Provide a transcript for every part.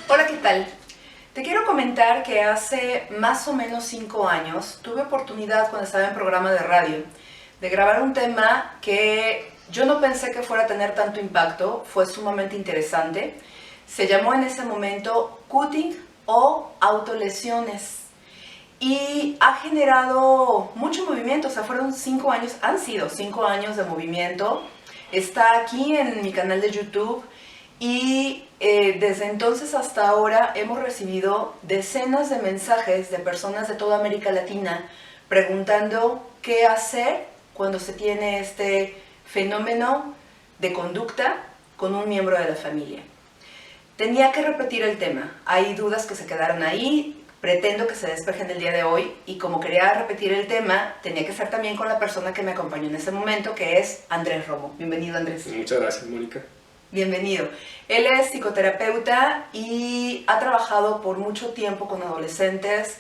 Hola, ¿qué tal? Te quiero comentar que hace más o menos 5 años tuve oportunidad cuando estaba en programa de radio de grabar un tema que yo no pensé que fuera a tener tanto impacto, fue sumamente interesante. Se llamó en ese momento cutting o autolesiones y ha generado mucho movimiento, o sea, fueron 5 años, han sido 5 años de movimiento. Está aquí en mi canal de YouTube. Y desde entonces hasta ahora hemos recibido decenas de mensajes de personas de toda América Latina preguntando qué hacer cuando se tiene este fenómeno de conducta con un miembro de la familia. Tenía que repetir el tema, hay dudas que se quedaron ahí, pretendo que se despejen el día de hoy y como quería repetir el tema, tenía que ser también con la persona que me acompañó en ese momento, que es Andrés Romo. Bienvenido, Andrés. Muchas gracias, Mónica. Bienvenido. Él es psicoterapeuta y ha trabajado por mucho tiempo con adolescentes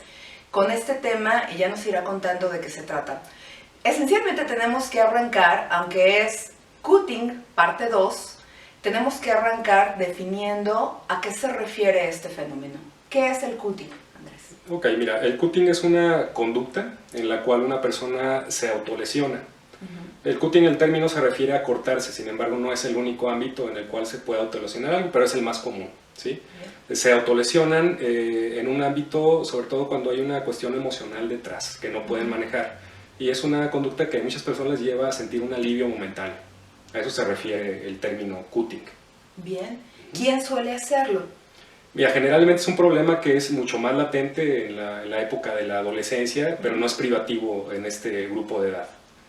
con este tema y ya nos irá contando de qué se trata. Esencialmente tenemos que arrancar, aunque es cutting parte 2, tenemos que arrancar definiendo a qué se refiere este fenómeno. ¿Qué es el cutting, Andrés? Ok, mira, el cutting es una conducta en la cual una persona se autolesiona. El cutting, el término se refiere a cortarse, sin embargo no es el único ámbito en el cual se puede autolesionar algo, pero es el más común, ¿sí? Se autolesionan en un ámbito, sobre todo cuando hay una cuestión emocional detrás, que no pueden manejar. Y es una conducta que a muchas personas les lleva a sentir un alivio momentáneo. A eso se refiere el término cutting. Bien. ¿Quién suele hacerlo? Mira, generalmente es un problema que es mucho más latente en la época de la adolescencia, pero no es privativo en este grupo de edad.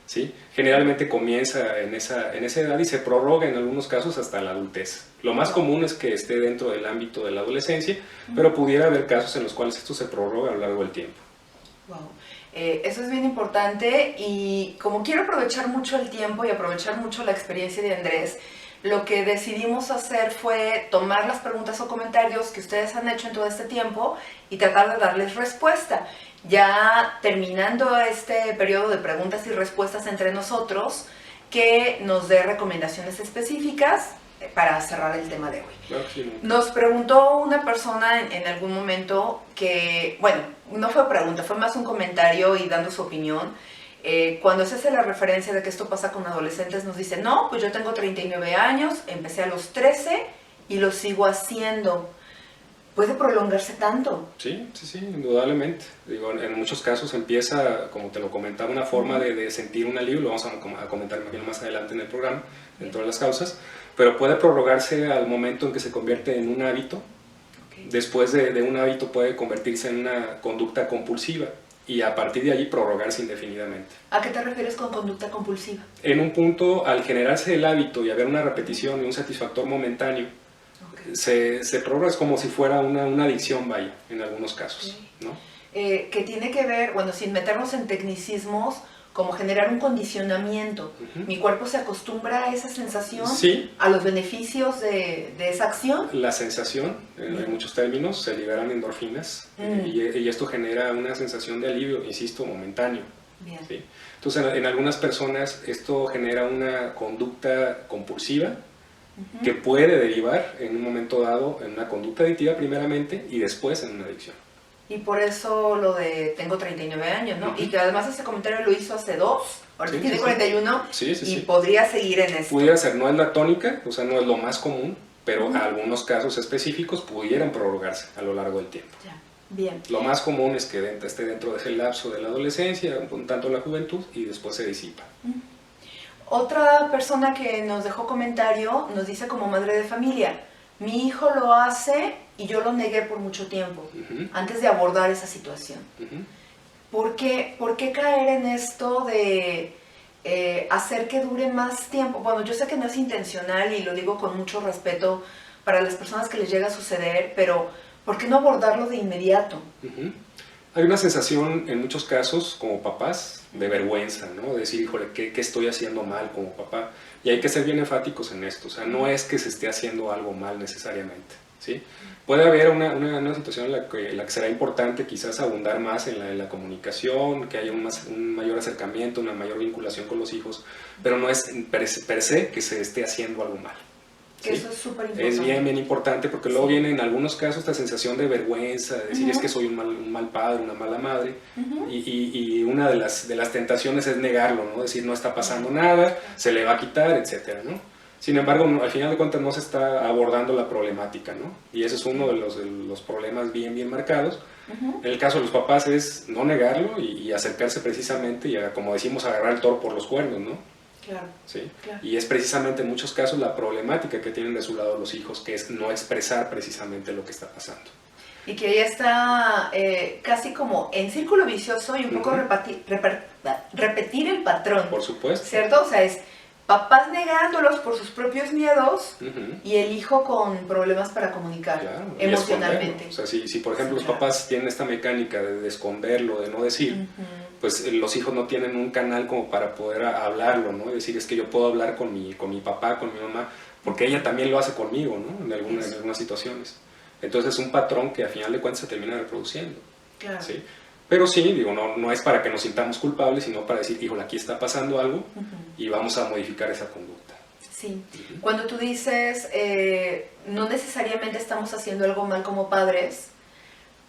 ¿Sí? Generalmente comienza en esa edad y se prorroga en algunos casos hasta la adultez. Lo más común es que esté dentro del ámbito de la adolescencia, pero pudiera haber casos en los cuales esto se prorroga a lo largo del tiempo. Wow. Eso es bien importante y como quiero aprovechar mucho el tiempo y aprovechar mucho la experiencia de Andrés, lo que decidimos hacer fue tomar las preguntas o comentarios que ustedes han hecho en todo este tiempo y tratar de darles respuesta. Ya terminando este periodo de preguntas y respuestas entre nosotros, que nos dé recomendaciones específicas para cerrar el tema de hoy. Claro, sí. Nos preguntó una persona en algún momento que, bueno, no fue pregunta, fue más un comentario y dando su opinión. Cuando se hace la referencia de que esto pasa con adolescentes, nos dice, no, pues yo tengo 39 años, empecé a los 13 y lo sigo haciendo. ¿Puede prolongarse tanto? Sí, indudablemente. Digo, en muchos casos empieza, como te lo comentaba, una forma de sentir un alivio, lo vamos a comentar más adelante en el programa, dentro de las causas, pero puede prorrogarse al momento en que se convierte en un hábito. Okay. Después de un hábito puede convertirse en una conducta compulsiva y a partir de allí prorrogarse indefinidamente. ¿A qué te refieres con conducta compulsiva? En un punto, al generarse el hábito y haber una repetición y un satisfactor momentáneo, se prorroga, es como si fuera una adicción, vaya, en algunos casos, ¿no? Que tiene que ver, bueno, sin meternos en tecnicismos, como generar un condicionamiento. Mi cuerpo se acostumbra a esa sensación, sí, a los beneficios de esa acción. La sensación, en muchos términos, se liberan endorfinas y esto genera una sensación de alivio, insisto, momentáneo. Bien. ¿Sí? Entonces, en algunas personas esto genera una conducta compulsiva, que puede derivar en un momento dado en una conducta adictiva primeramente y después en una adicción. Y por eso lo de tengo 39 años, ¿no? Y que además ese comentario lo hizo hace 2, ahora tiene 41 y podría seguir en esto. Pudiera ser, no es la tónica, o sea, no es lo más común, pero algunos casos específicos pudieran prorrogarse a lo largo del tiempo. Ya. Bien. Lo más común es que esté dentro de ese lapso de la adolescencia, un tanto la juventud, y después se disipa. Otra persona que nos dejó comentario nos dice como madre de familia, mi hijo lo hace y yo lo negué por mucho tiempo, antes de abordar esa situación. ¿Por qué caer en esto de hacer que dure más tiempo? Bueno, yo sé que no es intencional y lo digo con mucho respeto para las personas que les llega a suceder, pero ¿por qué no abordarlo de inmediato? Hay una sensación en muchos casos como papás de vergüenza, ¿no? De decir, híjole, ¿qué estoy haciendo mal como papá? Y hay que ser bien enfáticos en esto, o sea, no es que se esté haciendo algo mal necesariamente. ¿sí? Puede haber una situación en la que será importante quizás abundar más en la comunicación, que haya un mayor acercamiento, una mayor vinculación con los hijos, pero no es per se que se esté haciendo algo mal. Que ¿sí? eso es súper importante. Es bien importante porque luego viene en algunos casos esta sensación de vergüenza, de decir es que soy un mal padre, una mala madre, y una de las tentaciones es negarlo, ¿no? Decir no está pasando nada, se le va a quitar, etcétera, ¿no? Sin embargo, al final de cuentas no se está abordando la problemática, ¿no? Y ese es uno de los problemas bien marcados. En el caso de los papás es no negarlo y acercarse precisamente y, como decimos, agarrar el toro por los cuernos, ¿no? Claro. ¿Sí? Claro. Y es precisamente en muchos casos la problemática que tienen de su lado los hijos, que es no expresar precisamente lo que está pasando. Y que ella está casi como en círculo vicioso y un poco repetir el patrón. Por supuesto. ¿Cierto? O sea, es papás negándolos por sus propios miedos y el hijo con problemas para comunicar emocionalmente. O sea, si por ejemplo los papás tienen esta mecánica de esconderlo, de no decir, pues los hijos no tienen un canal como para poder hablarlo, ¿no? Es decir, es que yo puedo hablar con mi papá, con mi mamá, porque ella también lo hace conmigo, ¿no? En algunas situaciones. Entonces es un patrón que al final de cuentas se termina reproduciendo. Claro. ¿Sí? Pero sí, digo, no es para que nos sintamos culpables, sino para decir, híjole, aquí está pasando algo y vamos a modificar esa conducta. Sí. Cuando tú dices, no necesariamente estamos haciendo algo mal como padres,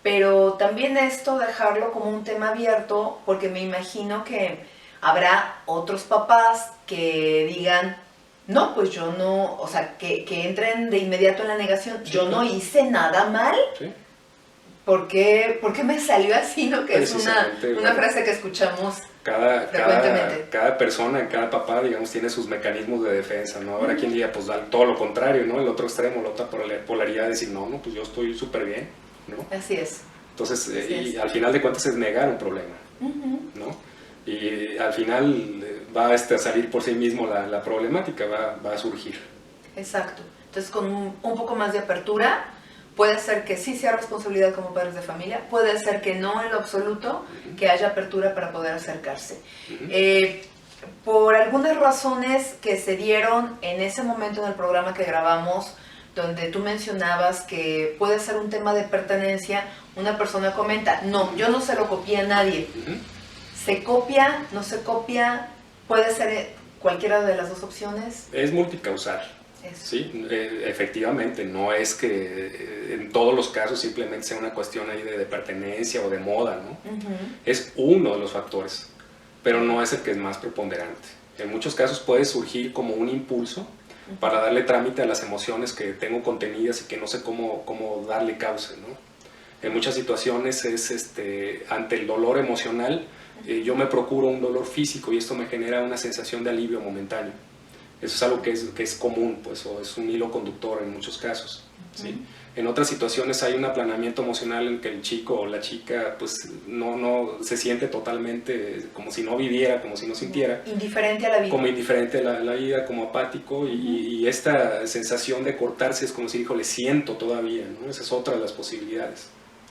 pero también esto dejarlo como un tema abierto, porque me imagino que habrá otros papás que digan, no, pues yo no, o sea, que entren de inmediato en la negación, sí, yo no hice nada mal. Sí. ¿Por qué me salió así, no? Que es una frase que escuchamos frecuentemente. Cada persona, cada papá, digamos, tiene sus mecanismos de defensa, ¿no? Ahora quien diga, pues todo lo contrario, ¿no? El otro extremo, la otra polaridad, decir, no, pues yo estoy súper bien, ¿no? Así es. Entonces, y al final de cuentas es negar un problema, ¿no? Y al final va a salir por sí mismo la problemática, va a surgir. Exacto. Entonces, con un poco más de apertura, puede ser que sí sea responsabilidad como padres de familia, puede ser que no en lo absoluto, que haya apertura para poder acercarse. Por algunas razones que se dieron en ese momento en el programa que grabamos, donde tú mencionabas que puede ser un tema de pertenencia, una persona comenta, no, yo no se lo copié a nadie. ¿Se copia? ¿No se copia? ¿Puede ser cualquiera de las dos opciones? Es multicausal. Sí, efectivamente, no es que en todos los casos simplemente sea una cuestión ahí de pertenencia o de moda, ¿no? Es uno de los factores, pero no es el que es más preponderante. En muchos casos puede surgir como un impulso para darle trámite a las emociones que tengo contenidas y que no sé cómo darle causa, ¿no? En muchas situaciones es ante el dolor emocional, yo me procuro un dolor físico y esto me genera una sensación de alivio momentáneo. Eso es algo que es común, pues, o es un hilo conductor en muchos casos, ¿sí? En otras situaciones hay un aplanamiento emocional en que el chico o la chica pues, no se siente totalmente como si no viviera, como si no sintiera. Indiferente a la vida. Como indiferente a la vida, como apático, y esta sensación de cortarse es como si, híjole, siento todavía, ¿no? Esa es otra de las posibilidades.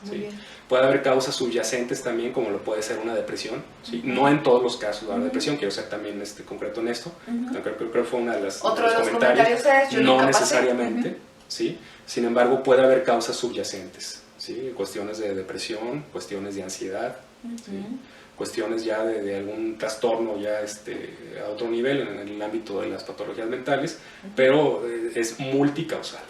¿Sí? Puede haber causas subyacentes también, como lo puede ser una depresión, ¿sí? No en todos los casos la depresión, quiero ser también concreto en esto, creo que fue una de los comentarios es, no necesariamente, ¿sí? Sin embargo puede haber causas subyacentes, ¿sí? Cuestiones de depresión, cuestiones de ansiedad, ¿sí? Cuestiones ya de algún trastorno ya a otro nivel en el ámbito de las patologías mentales, pero es multicausal.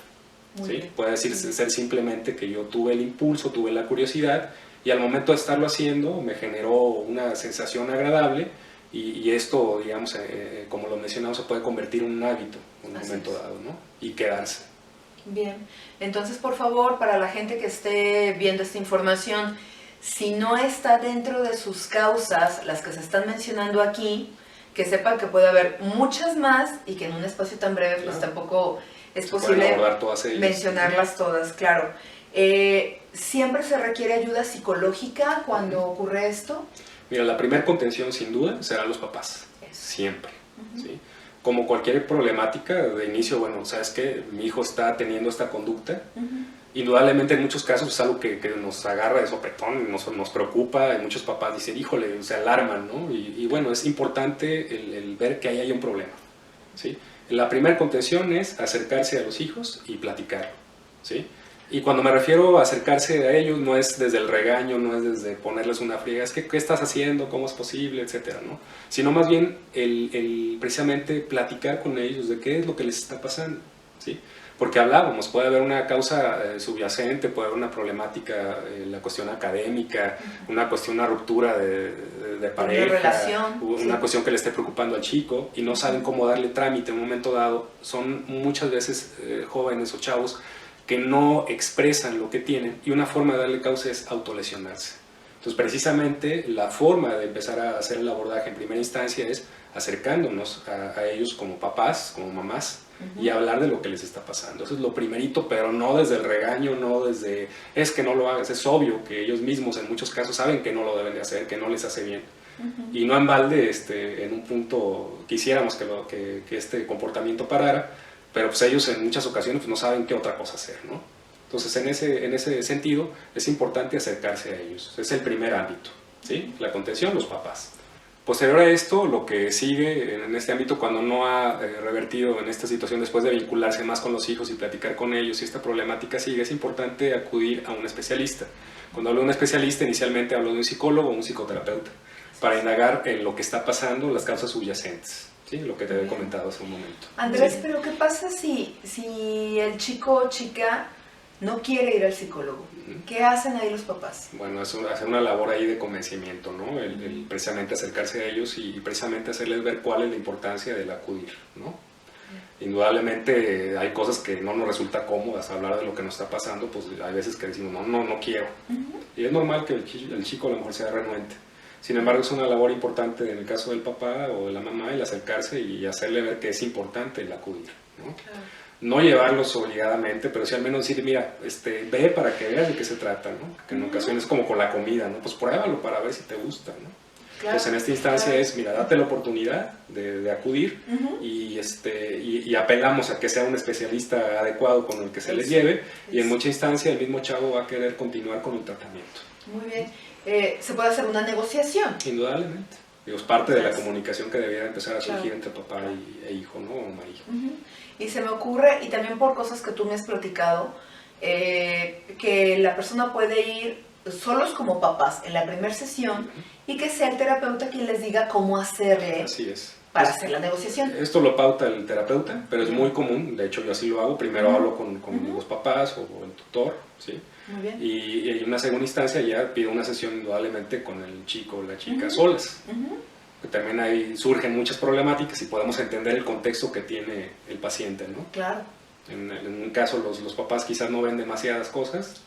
¿Sí? Puede ser simplemente que yo tuve el impulso, tuve la curiosidad y al momento de estarlo haciendo me generó una sensación agradable y esto, digamos, como lo mencionamos, se puede convertir en un hábito en un momento dado, ¿no? Y quedarse. Bien, entonces por favor, para la gente que esté viendo esta información, si no está dentro de sus causas, las que se están mencionando aquí, que sepan que puede haber muchas más y que en un espacio tan breve pues tampoco es posible mencionarlas todas, claro. ¿Siempre se requiere ayuda psicológica cuando ocurre esto? Mira, la primera contención sin duda serán los papás, siempre. ¿Sí? Como cualquier problemática de inicio, bueno, ¿sabes qué? Mi hijo está teniendo esta conducta. Indudablemente en muchos casos es algo que nos agarra de sopetón, nos preocupa, y muchos papás dicen, híjole, se alarman, ¿no? Y bueno, es importante el ver que ahí hay un problema, ¿sí? La primera contención es acercarse a los hijos y platicarlo, ¿sí? Y cuando me refiero a acercarse a ellos, no es desde el regaño, no es desde ponerles una friega, es que ¿qué estás haciendo? ¿Cómo es posible? Etcétera, ¿no? Sino más bien el precisamente platicar con ellos de qué es lo que les está pasando, ¿sí? Porque hablábamos, puede haber una causa subyacente, puede haber una problemática, la cuestión académica, una cuestión, una ruptura de pareja, de relación, una cuestión que le esté preocupando al chico y no saben cómo darle trámite en un momento dado. Son muchas veces jóvenes o chavos que no expresan lo que tienen y una forma de darle causa es autolesionarse. Entonces, precisamente, la forma de empezar a hacer el abordaje en primera instancia es acercándonos a ellos como papás, como mamás, y hablar de lo que les está pasando. Eso es lo primerito, pero no desde el regaño, no desde, es que no lo hagas. Es obvio que ellos mismos en muchos casos saben que no lo deben de hacer, que no les hace bien. Y no en balde, en un punto quisiéramos que este comportamiento parara, pero pues ellos en muchas ocasiones pues no saben qué otra cosa hacer, ¿no? Entonces en ese sentido es importante acercarse a ellos. Es el primer ámbito, ¿sí? La contención, los papás. Posterior a esto, lo que sigue en este ámbito cuando no ha revertido en esta situación después de vincularse más con los hijos y platicar con ellos y esta problemática sigue, es importante acudir a un especialista. Cuando hablo de un especialista, inicialmente hablo de un psicólogo o un psicoterapeuta para indagar en lo que está pasando, las causas subyacentes. Sí, lo que te había comentado hace un momento. Andrés, sí. pero ¿qué pasa si el chico o chica no quiere ir al psicólogo? ¿Qué hacen ahí los papás? Bueno, es hacer una labor ahí de convencimiento, ¿no? El precisamente acercarse a ellos y precisamente hacerles ver cuál es la importancia del acudir, ¿no? Indudablemente hay cosas que no nos resulta cómodas hablar de lo que nos está pasando, pues hay veces que decimos, no quiero. Y es normal que el chico a lo mejor sea renuente. Sin embargo, es una labor importante en el caso del papá o de la mamá el acercarse y hacerle ver que es importante el acudir, ¿no? Claro. No llevarlos obligadamente, pero sí al menos decir, mira, ve para que veas de qué se trata, ¿no? Que en ocasiones es como con la comida, ¿no? Pues pruébalo para ver si te gusta, ¿no? Claro, entonces en esta instancia es, mira, date la oportunidad de acudir y apelamos a que sea un especialista adecuado con el que se les lleve y en mucha instancia el mismo chavo va a querer continuar con el tratamiento. Muy bien. ¿Se puede hacer una negociación? Indudablemente. Digo, es parte de la comunicación que debiera empezar a surgir entre papá e hijo, ¿no? O marido. Y se me ocurre, y también por cosas que tú me has platicado, que la persona puede ir solos como papás en la primera sesión y que sea el terapeuta quien les diga cómo hacerle. Así es. Para hacer la negociación. Esto lo pauta el terapeuta, pero es muy común, de hecho yo así lo hago, primero hablo con los papás o el tutor, ¿sí? Muy bien. Y en una segunda instancia ya pido una sesión indudablemente con el chico o la chica solas. Que también ahí surgen muchas problemáticas y podemos entender el contexto que tiene el paciente, ¿no? Claro. En un caso los papás quizás no ven demasiadas cosas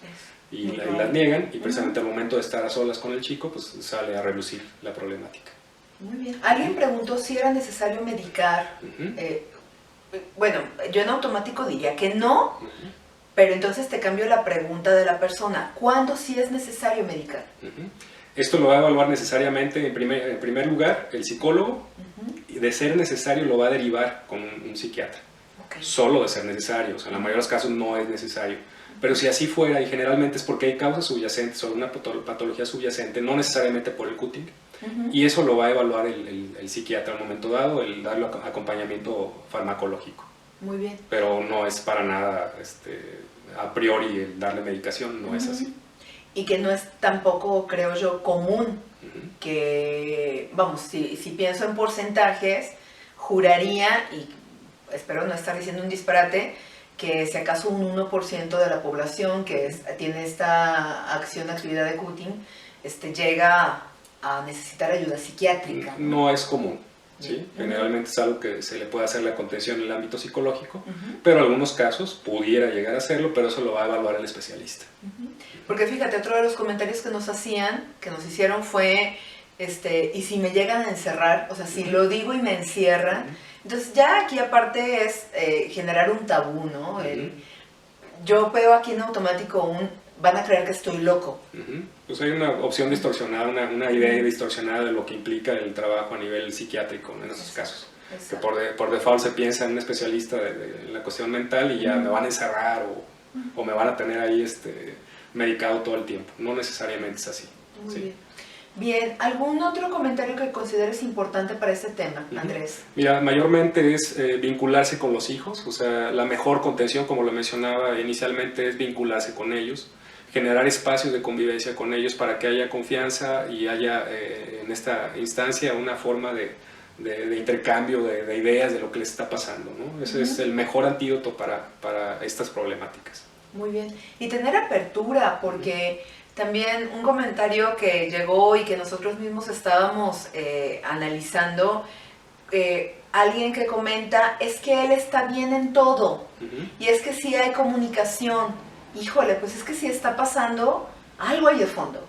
y las niegan y precisamente al momento de estar a solas con el chico pues sale a relucir la problemática. Muy bien. Alguien preguntó si era necesario medicar. Bueno, yo en automático diría que no, pero entonces te cambio la pregunta de la persona. ¿Cuándo sí es necesario medicar? Esto lo va a evaluar necesariamente, en primer lugar, el psicólogo, y de ser necesario lo va a derivar con un psiquiatra. Solo de ser necesario, o sea, en la mayoría de los casos no es necesario. Pero si así fuera, y generalmente es porque hay causas subyacentes o una patología subyacente, no necesariamente por el cutting, y eso lo va a evaluar el psiquiatra al momento dado, el darle acompañamiento farmacológico. Muy bien. Pero no es para nada a priori el darle medicación, no es así. Y que no es tampoco, creo yo, común que, vamos, si pienso en porcentajes, juraría, y espero no estar diciendo un disparate, que si acaso un 1% de la población que tiene esta actividad de cutting, llega a necesitar ayuda psiquiátrica. No es común, ¿sí? Generalmente es algo que se le puede hacer la contención en el ámbito psicológico, pero en algunos casos pudiera llegar a hacerlo, pero eso lo va a evaluar el especialista. Porque fíjate, otro de los comentarios que nos hicieron fue, y si me llegan a encerrar, o sea, si lo digo y me encierran, entonces ya aquí aparte es generar un tabú, ¿no? Yo veo aquí en automático van a creer que estoy loco. Pues hay una opción distorsionada, una idea distorsionada de lo que implica el trabajo a nivel psiquiátrico en esos casos. Exacto. Que por default se piensa en un especialista de la cuestión mental y ya me van a encerrar o me van a tener ahí medicado todo el tiempo. No necesariamente es así. Muy bien. Bien, ¿algún otro comentario que consideres importante para este tema, Andrés? Mira, mayormente es vincularse con los hijos, o sea, la mejor contención, como lo mencionaba inicialmente, es vincularse con ellos, generar espacios de convivencia con ellos para que haya confianza y haya en esta instancia una forma de intercambio de ideas de lo que les está pasando, ¿no? Ese es el mejor antídoto para estas problemáticas. Muy bien, y tener apertura, porque también un comentario que llegó y que nosotros mismos estábamos analizando, alguien que comenta, es que él está bien en todo, y es que sí hay comunicación. Híjole, pues es que sí está pasando algo ahí de fondo.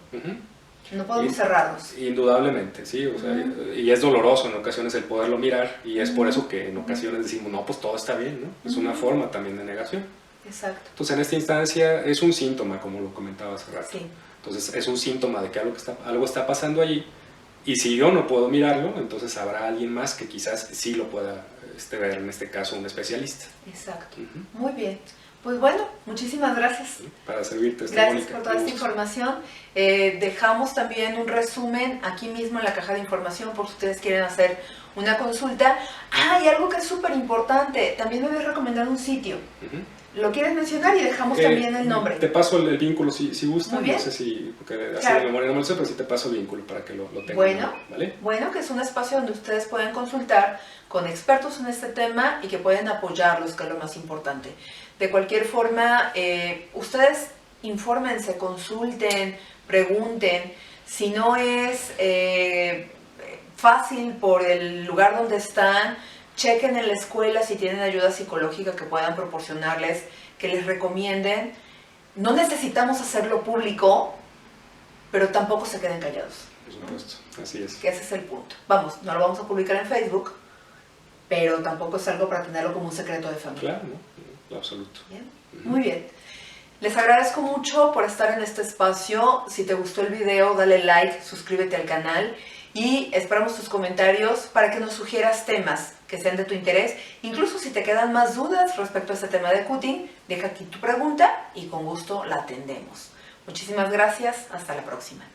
No podemos cerrarnos. Indudablemente, sí, o sea, y es doloroso en ocasiones el poderlo mirar, y es por eso que en ocasiones decimos, no, pues todo está bien, ¿no? Es una forma también de negación. Exacto. Entonces, en esta instancia es un síntoma, como lo comentaba hace rato. Sí. Entonces, es un síntoma de que algo está pasando allí, y si yo no puedo mirarlo, entonces habrá alguien más que quizás sí lo pueda ver, en este caso un especialista. Exacto. Muy bien. Pues bueno, muchísimas gracias. Para servirte, Gracias por toda esta información. Dejamos también un resumen aquí mismo en la caja de información por si ustedes quieren hacer una consulta. Ah, y algo que es súper importante, también me habías recomendado un sitio. ¿Lo quieres mencionar? Y dejamos también el nombre. Te paso el vínculo si gustas. Muy bien. No sé si, porque así Claro. de memoria no me lo sé, pero sí te paso el vínculo para que lo tengan. Bueno, ¿vale? Bueno, que es un espacio donde ustedes pueden consultar con expertos en este tema y que pueden apoyarlos, que es lo más importante. De cualquier forma, ustedes infórmense, consulten, pregunten. Si no es fácil por el lugar donde están, chequen en la escuela si tienen ayuda psicológica que puedan proporcionarles, que les recomienden. No necesitamos hacerlo público, pero tampoco se queden callados. Por supuesto, así es. Que ese es el punto. Vamos, no lo vamos a publicar en Facebook, pero tampoco es algo para tenerlo como un secreto de familia. Claro, ¿no? Absoluto. ¿Bien? Muy bien. Les agradezco mucho por estar en este espacio. Si te gustó el video, dale like, suscríbete al canal y esperamos tus comentarios para que nos sugieras temas que sean de tu interés. Incluso si te quedan más dudas respecto a este tema de cutting, deja aquí tu pregunta y con gusto la atendemos. Muchísimas gracias. Hasta la próxima.